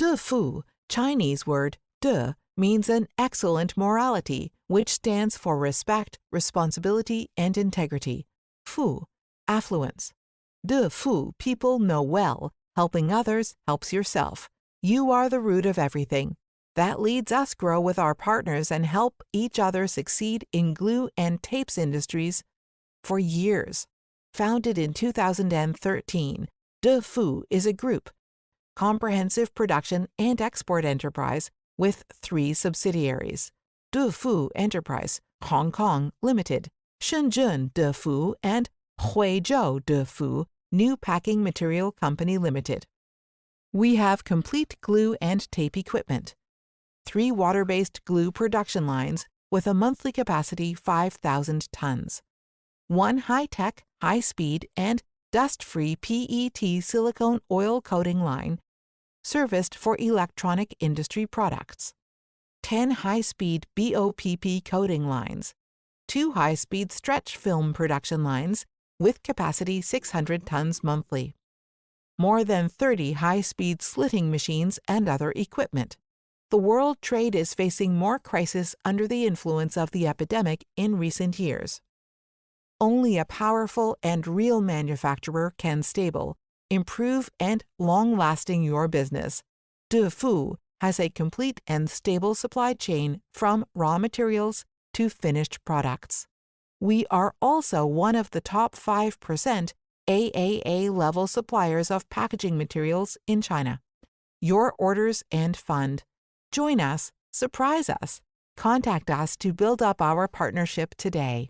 Defoo, Chinese word de, means an excellent morality, which stands for respect, responsibility, and integrity. Fu, affluence. Defoo, people know well, helping others helps yourself. You are the root of everything. That leads us grow with our partners and help each other succeed in glue and tapes industries for years. Founded in 2013, Defoo is a group, comprehensive production and export enterprise with 3 subsidiaries: Defoo Enterprise, Hong Kong Limited, Shenzhen Defoo, and Huizhou Defoo, New Packing Material Company Limited. We have complete glue and tape equipment, 3 water-based glue production lines with a monthly capacity 5,000 tons, 1 high-tech, high-speed, and dust-free PET silicone oil coating line serviced for electronic industry products, 10 high-speed BOPP coating lines, 2 high-speed stretch film production lines with capacity 600 tons monthly, more than 30 high-speed slitting machines and other equipment. The world trade is facing more crisis under the influence of the epidemic in recent years. Only a powerful and real manufacturer can stable, improve, and long-lasting your business. Defoo has a complete and stable supply chain from raw materials to finished products. We are also one of the top 5% AAA-level suppliers of packaging materials in China. Your orders and fund. Join us, surprise us. Contact us to build up our partnership today.